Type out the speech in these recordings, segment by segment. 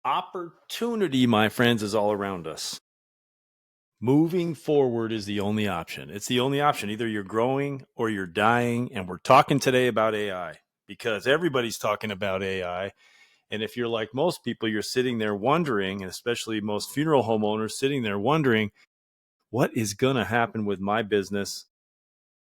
Opportunity, my friends, is all around us. Moving forward is the only option. It's the only option. Either you're growing or you're dying. And we're talking today about AI because everybody's talking about AI. And if you're like most people, you're sitting there wondering, and especially most funeral homeowners sitting there wondering, what is going to happen with my business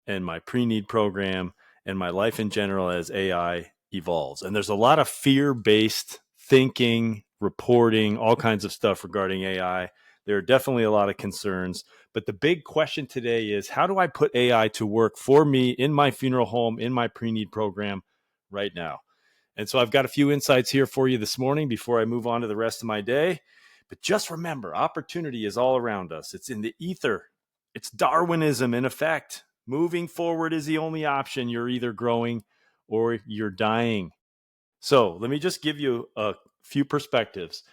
and my pre-need program and my life in general as AI evolves. And there's a lot of fear-based thinking, reporting, all kinds of stuff regarding AI. There are definitely a lot of concerns. But the big question today is, how do I put AI to work for me in my funeral home, in my pre-need program right now? And so I've got a few insights here for you this morning before I move on to the rest of my day. But just remember, opportunity is all around us. It's in the ether. It's Darwinism in effect. Moving forward is the only option. You're either growing or you're dying. So let me just give you a few perspectives.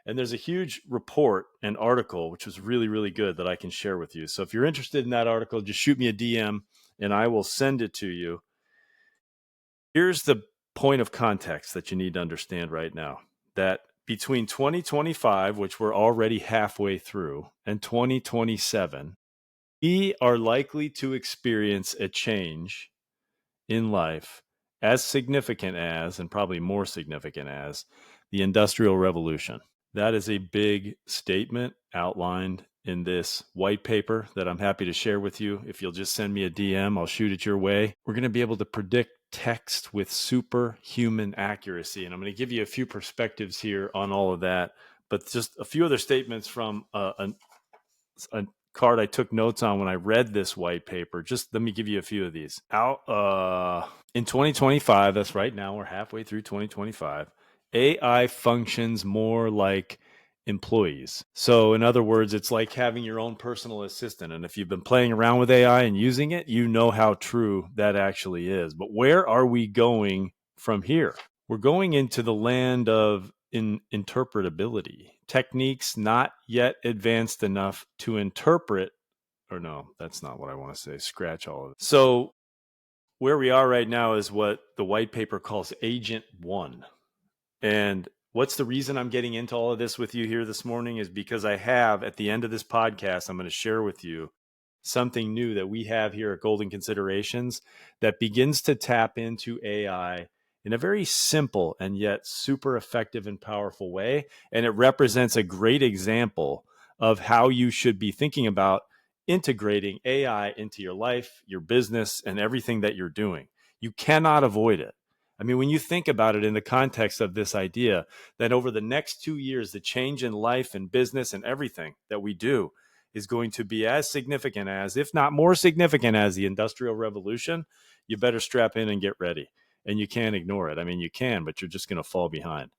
And there's a huge report and article, which was really, really good that I can share with you. So if you're interested in that article, just shoot me a DM and I will send it to you. Here's the point of context that you need to understand right now, that between 2025, which we're already halfway through, and 2027, we are likely to experience a change in life as significant as, and probably more significant as, the Industrial Revolution. That is a big statement outlined in this white paper that I'm happy to share with you. If you'll just send me a DM, I'll shoot it your way. We're going to be able to predict text with superhuman accuracy. And I'm going to give you a few perspectives here on all of that, but just a few other statements from a card I took notes on when I read this white paper. Just let me give you a few of these. In 2025, that's right now, we're halfway through 2025, AI functions more like employees. So in other words, it's like having your own personal assistant. And if you've been playing around with AI and using it, you know how true that actually is. But where are we going from here? We're going into the land of interpretability, techniques not yet advanced enough to interpret, or no, that's not what I want to say. Scratch all of it. So where we are right now is what the white paper calls Agent One. And what's the reason I'm getting into all of this with you here this morning is because I have, at the end of this podcast, I'm going to share with you something new that we have here at Golden Considerations that begins to tap into AI in a very simple and yet super effective and powerful way. And it represents a great example of how you should be thinking about integrating AI into your life, your business, and everything that you're doing. You cannot avoid it. I mean, when you think about it in the context of this idea that over the next 2 years, the change in life and business and everything that we do is going to be as significant as, if not more significant as, the Industrial Revolution, you better strap in and get ready. And you can't ignore it. I mean, you can, but you're just going to fall behind.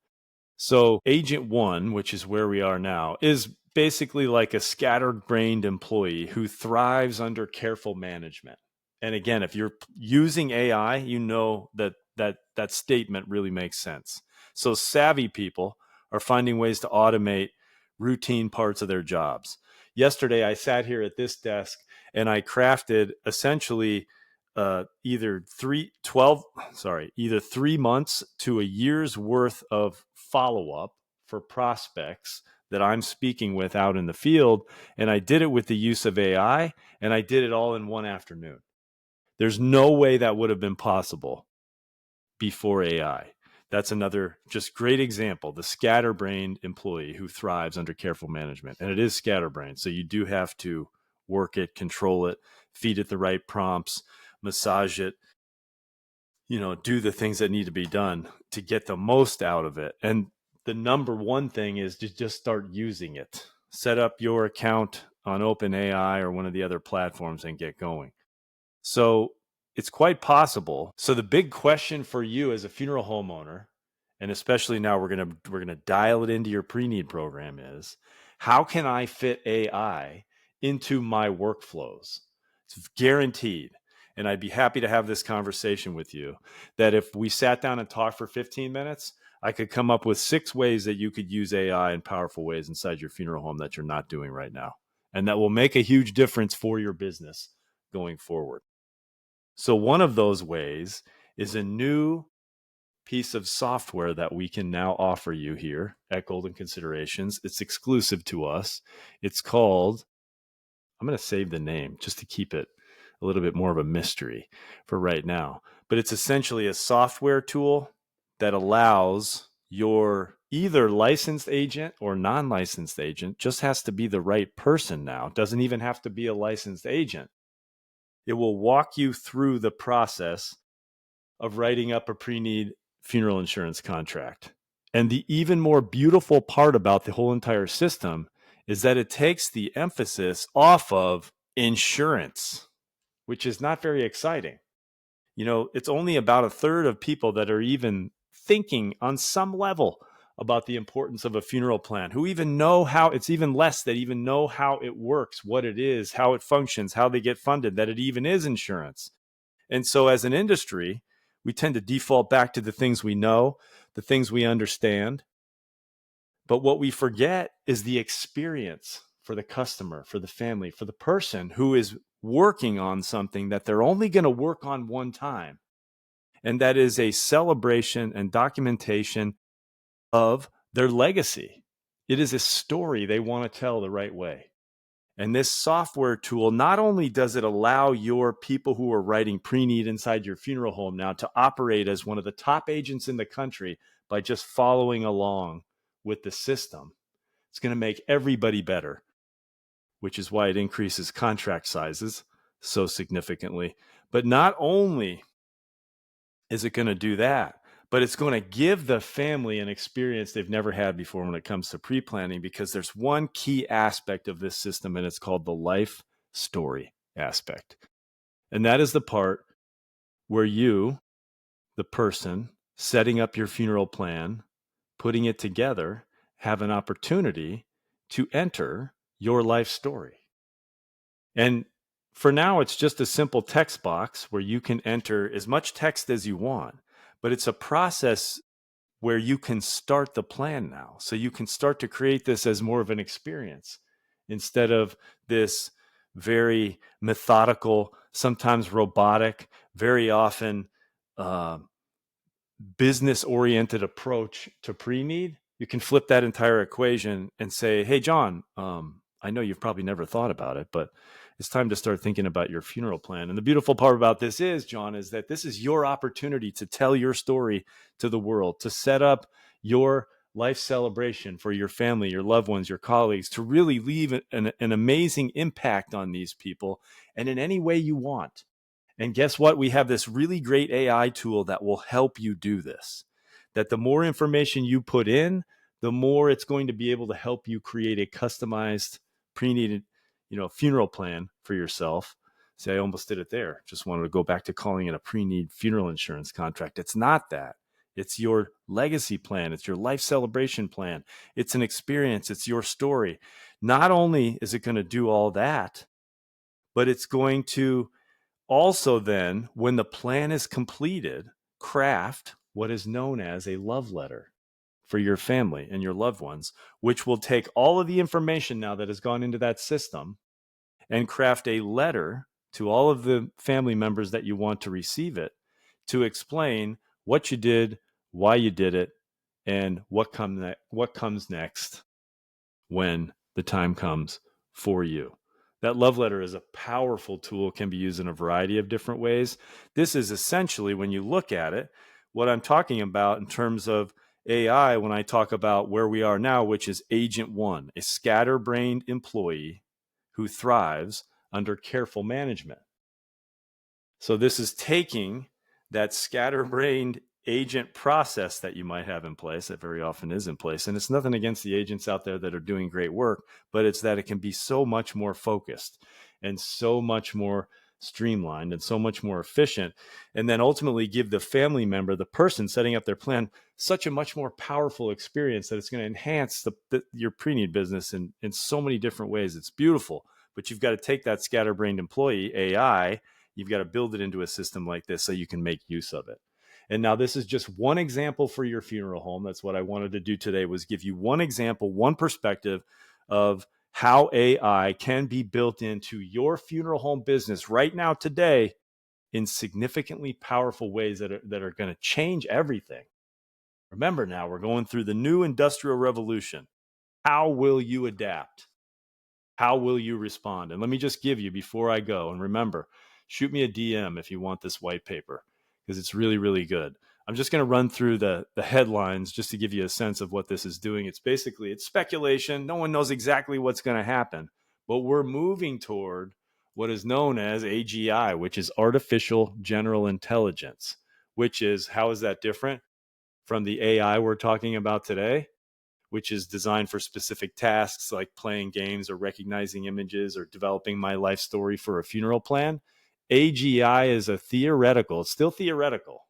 So Agent One, which is where we are now, is basically like a scattered-brained employee who thrives under careful management. And again, if you're using AI, you know that statement really makes sense. So savvy people are finding ways to automate routine parts of their jobs. Yesterday, I sat here at this desk and I crafted essentially either 3 months to a year's worth of follow-up for prospects that I'm speaking with out in the field. And I did it with the use of AI, and I did it all in one afternoon. There's no way that would have been possible before AI. That's another just great example, the scatterbrained employee who thrives under careful management. And it is scatterbrained. So you do have to work it, control it, feed it the right prompts, massage it, do the things that need to be done to get the most out of it. And the number one thing is to just start using it. Set up your account on OpenAI or one of the other platforms and get going. So it's quite possible. So the big question for you as a funeral homeowner, and especially now we're gonna dial it into your pre-need program, is how can I fit AI into my workflows? It's guaranteed. And I'd be happy to have this conversation with you, that if we sat down and talked for 15 minutes, I could come up with 6 ways that you could use AI in powerful ways inside your funeral home that you're not doing right now. And that will make a huge difference for your business going forward. So one of those ways is a new piece of software that we can now offer you here at Golden Considerations. It's exclusive to us. It's called, I'm going to save the name just to keep it a little bit more of a mystery for right now. But it's essentially a software tool that allows your either licensed agent or non-licensed agent, just has to be the right person now. It doesn't even have to be a licensed agent. It will walk you through the process of writing up a pre-need funeral insurance contract. And the even more beautiful part about the whole entire system is that it takes the emphasis off of insurance, which is not very exciting. It's only about a third of people that are even thinking on some level about the importance of a funeral plan, who even know how, it's even less that even know how it works, what it is, how it functions, how they get funded, that it even is insurance. And so as an industry, we tend to default back to the things we know, the things we understand. But what we forget is the experience for the customer, for the family, for the person who is working on something that they're only going to work on one time. And that is a celebration and documentation of their legacy. It is a story they want to tell the right way. And this software tool, not only does it allow your people who are writing pre-need inside your funeral home now to operate as one of the top agents in the country by just following along with the system, it's going to make everybody better, which is why it increases contract sizes so significantly. But not only is it going to do that, but it's going to give the family an experience they've never had before when it comes to pre-planning, because there's one key aspect of this system, and it's called the life story aspect. And that is the part where you, the person setting up your funeral plan, putting it together, have an opportunity to enter your life story. And for now, it's just a simple text box where you can enter as much text as you want, but it's a process where you can start the plan now. So you can start to create this as more of an experience instead of this very methodical, sometimes robotic, very often business-oriented approach to pre-need. You can flip that entire equation and say, hey, John, I know you've probably never thought about it, but it's time to start thinking about your funeral plan. And the beautiful part about this is, John, is that this is your opportunity to tell your story to the world, to set up your life celebration for your family, your loved ones, your colleagues, to really leave an amazing impact on these people, and in any way you want. And guess what? We have this really great AI tool that will help you do this. That the more information you put in, the more it's going to be able to help you create a customized pre-needed, funeral plan for yourself. See, I almost did it there. Just wanted to go back to calling it a pre-need funeral insurance contract. It's not that. It's your legacy plan. It's your life celebration plan. It's an experience. It's your story. Not only is it going to do all that, but it's going to also then, when the plan is completed, craft what is known as a love letter for your family and your loved ones, which will take all of the information now that has gone into that system and craft a letter to all of the family members that you want to receive it, to explain what you did, why you did it, and what comes next when the time comes for you. That love letter is a powerful tool, can be used in a variety of different ways. This is essentially, when you look at it, what I'm talking about in terms of AI when I talk about where we are now, which is Agent One, a scatterbrained employee who thrives under careful management. So this is taking that scatterbrained agent process that you might have in place, that very often is in place. And it's nothing against the agents out there that are doing great work, but it's that it can be so much more focused and so much more streamlined and so much more efficient, and then ultimately give the family member, the person setting up their plan, such a much more powerful experience that it's going to enhance your pre-need business in so many different ways. It's beautiful, but you've got to take that scatterbrained employee, AI, you've got to build it into a system like this so you can make use of it. And now this is just one example for your funeral home. That's what I wanted to do today, was give you one example, one perspective of how AI can be built into your funeral home business right now today in significantly powerful ways that are going to change everything. Remember now, we're going through the new industrial revolution. How will you adapt? How will you respond? And let me just give you before I go, and remember, shoot me a DM if you want this white paper, because it's really, really good. I'm just going to run through the headlines just to give you a sense of what this is doing. It's speculation. No one knows exactly what's going to happen, but we're moving toward what is known as AGI, which is artificial general intelligence, which is, how is that different from the AI we're talking about today, which is designed for specific tasks like playing games or recognizing images or developing my life story for a funeral plan? AGI is a theoretical, it's still theoretical,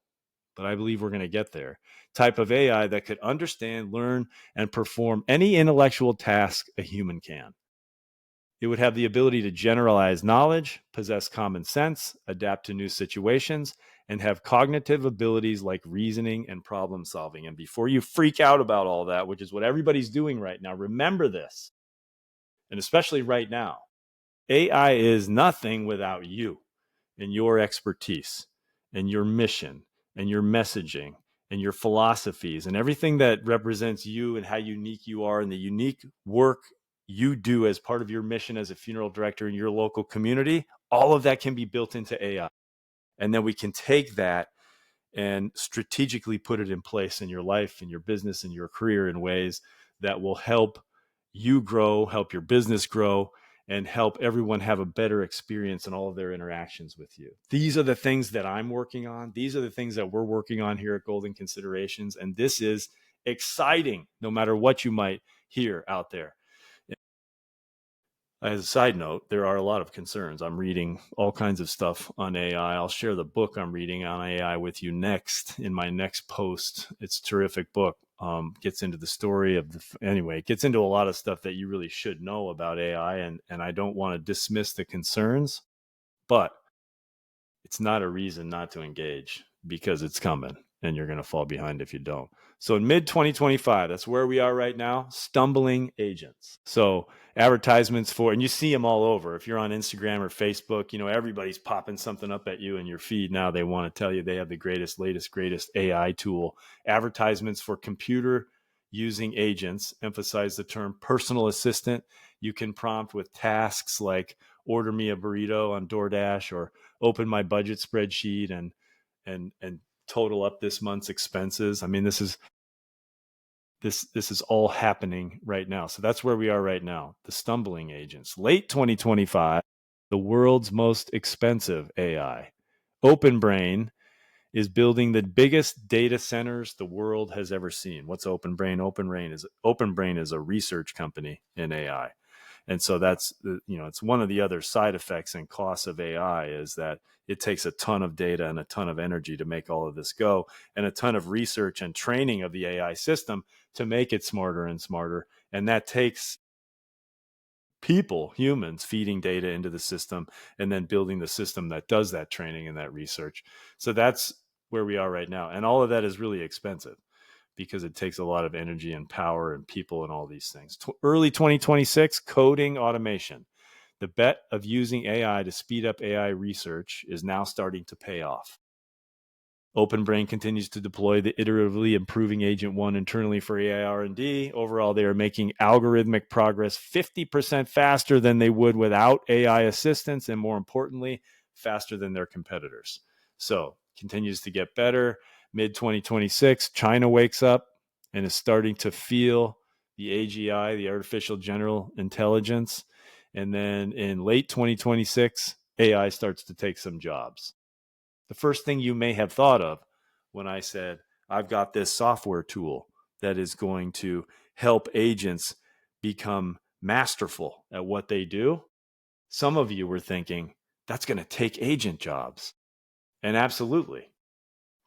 but I believe we're going to get there, type of AI that could understand, learn, and perform any intellectual task a human can. It would have the ability to generalize knowledge, possess common sense, adapt to new situations, and have cognitive abilities like reasoning and problem solving. And before you freak out about all that, which is what everybody's doing right now, remember this, and especially right now, AI is nothing without you and your expertise and your mission and your messaging and your philosophies and everything that represents you and how unique you are and the unique work you do as part of your mission as a funeral director in your local community. All of that can be built into AI. And then we can take that and strategically put it in place in your life, in your business, in your career in ways that will help you grow, help your business grow, and help everyone have a better experience in all of their interactions with you. These are the things that I'm working on. These are the things that we're working on here at Golden Considerations. And this is exciting, no matter what you might hear out there. As a side note, there are a lot of concerns. I'm reading all kinds of stuff on AI. I'll share the book I'm reading on AI with you next in my next post. It's a terrific book. Gets into the story of anyway, it gets into a lot of stuff that you really should know about AI. And I don't want to dismiss the concerns, but it's not a reason not to engage, because it's coming and you're going to fall behind if you don't. So in mid 2025, that's where we are right now, stumbling agents. So advertisements for, and you see them all over. If you're on Instagram or Facebook, everybody's popping something up at you in your feed now. They want to tell you they have the greatest, latest, greatest AI tool. Advertisements for computer using agents emphasize the term personal assistant. You can prompt with tasks like order me a burrito on DoorDash or open my budget spreadsheet and total up this month's expenses. I mean, this is all happening right now. So that's where we are right now. The stumbling agents. Late 2025, the world's most expensive AI, OpenBrain, is building the biggest data centers the world has ever seen. What's OpenBrain? OpenBrain is a research company in AI. And so that's, it's one of the other side effects and costs of AI is that it takes a ton of data and a ton of energy to make all of this go, and a ton of research and training of the AI system to make it smarter and smarter. And that takes people, humans, feeding data into the system and then building the system that does that training and that research. So that's where we are right now. And all of that is really expensive, because it takes a lot of energy and power and people and all these things. Early 2026, coding automation. The bet of using AI to speed up AI research is now starting to pay off. OpenBrain continues to deploy the iteratively improving Agent 1 internally for AI R&D. Overall, they are making algorithmic progress 50% faster than they would without AI assistance, and more importantly, faster than their competitors. So, continues to get better. Mid-2026, China wakes up and is starting to feel the AGI, the artificial general intelligence. And then in late 2026, AI starts to take some jobs. The first thing you may have thought of when I said, I've got this software tool that is going to help agents become masterful at what they do, some of you were thinking, that's going to take agent jobs. And absolutely,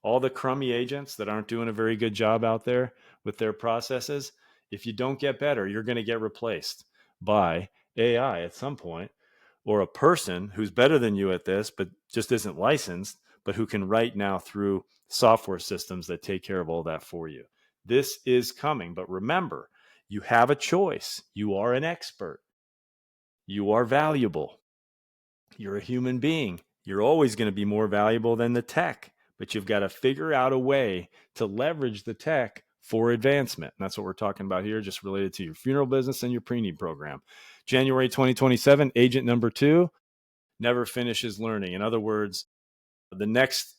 all the crummy agents that aren't doing a very good job out there with their processes, if you don't get better, you're going to get replaced by AI at some point, or a person who's better than you at this, but just isn't licensed, but who can write now through software systems that take care of all that for you. This is coming, but remember, you have a choice. You are an expert. You are valuable. You're a human being. You're always going to be more valuable than the tech, but you've got to figure out a way to leverage the tech for advancement. And that's what we're talking about here, just related to your funeral business and your pre-need program. January 2027, agent number 2 never finishes learning. In other words, the next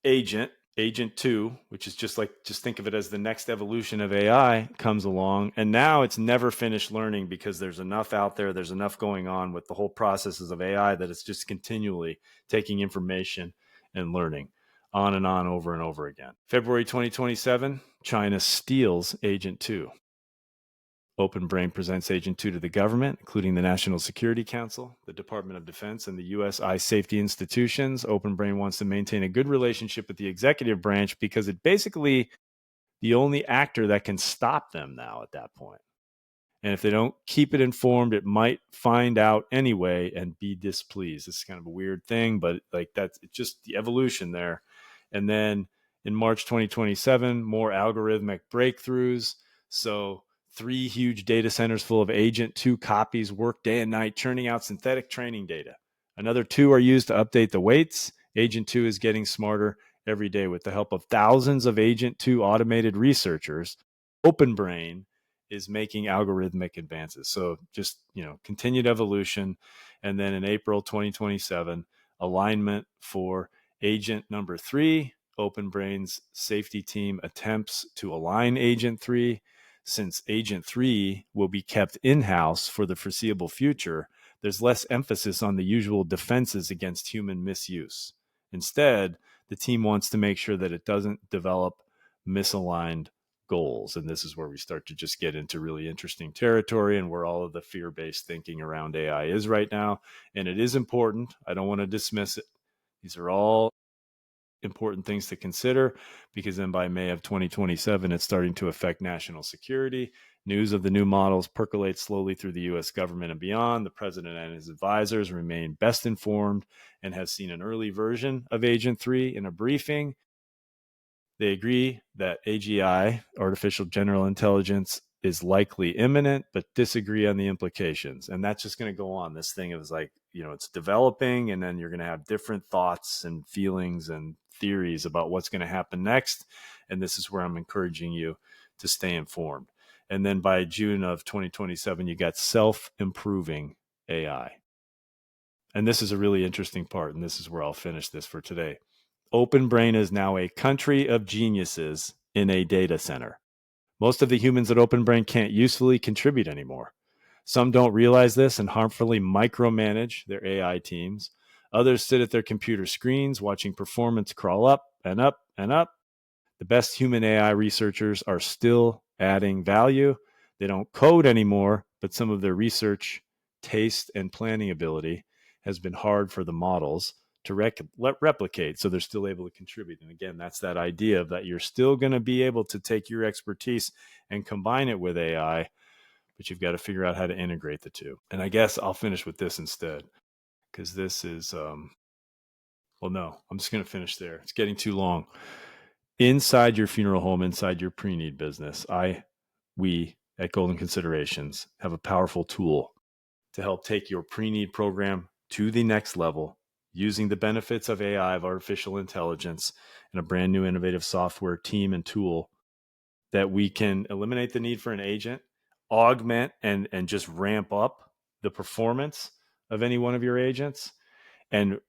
agent 2, which is just think of it as the next evolution of AI, comes along, and now it's never finished learning because there's enough out there, there's enough going on with the whole processes of AI that it's just continually taking information and learning on and on, over and over again. February 2027, China steals agent 2. OpenBrain presents Agent 2 to the government, including the National Security Council, the Department of Defense, and the U.S. eye safety institutions. OpenBrain wants to maintain a good relationship with the executive branch because it's basically the only actor that can stop them now at that point. And if they don't keep it informed, it might find out anyway and be displeased. This is kind of a weird thing, but that's just the evolution there. And then in March 2027, more algorithmic breakthroughs. So 3 huge data centers full of Agent 2 copies work day and night, churning out synthetic training data. Another 2 are used to update the weights. Agent 2 is getting smarter every day with the help of thousands of Agent 2 automated researchers. OpenBrain is making algorithmic advances. So just, continued evolution. And then in April 2027, alignment for agent number 3. OpenBrain's safety team attempts to align agent 3. Since agent 3 will be kept in-house for the foreseeable future, there's less emphasis on the usual defenses against human misuse. Instead, the team wants to make sure that it doesn't develop misaligned goals. And this is where we start to just get into really interesting territory and where all of the fear-based thinking around AI is right now. And it is important. I don't want to dismiss it. These are all important things to consider, because then by May of 2027, it's starting to affect national security. News of the new models percolates slowly through the U.S. government and beyond. The president and his advisors remain best informed and have seen an early version of Agent 3 in a briefing. They agree that AGI, artificial general intelligence, is likely imminent, but disagree on the implications. And that's just going to go on. This thing is it's developing, and then you're going to have different thoughts and feelings and theories about what's going to happen next. And this is where I'm encouraging you to stay informed. And then by June of 2027, you got self-improving AI. And this is a really interesting part, and this is where I'll finish this for today. OpenBrain is now a country of geniuses in a data center. Most of the humans at OpenBrain can't usefully contribute anymore. Some don't realize this and harmfully micromanage their AI teams. Others sit at their computer screens watching performance crawl up and up and up. The best human AI researchers are still adding value. They don't code anymore, but some of their research, taste, and planning ability has been hard for the models to replicate, so they're still able to contribute. And again, that's that idea of that you're still going to be able to take your expertise and combine it with AI, but you've got to figure out how to integrate the two. And I guess I'll finish with this instead, because this is, I'm just going to finish there. It's getting too long. Inside your funeral home, inside your pre-need business, we at Golden Considerations have a powerful tool to help take your pre-need program to the next level, using the benefits of AI, of artificial intelligence, and a brand new innovative software team and tool that we can eliminate the need for an agent, augment and just ramp up the performance of any one of your agents, and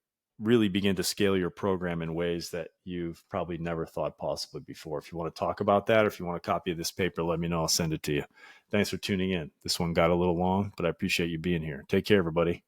really begin to scale your program in ways that you've probably never thought possibly before. If you want to talk about that, or if you want a copy of this paper, let me know. I'll send it to you. Thanks for tuning in. This one got a little long, but I appreciate you being here. Take care, everybody.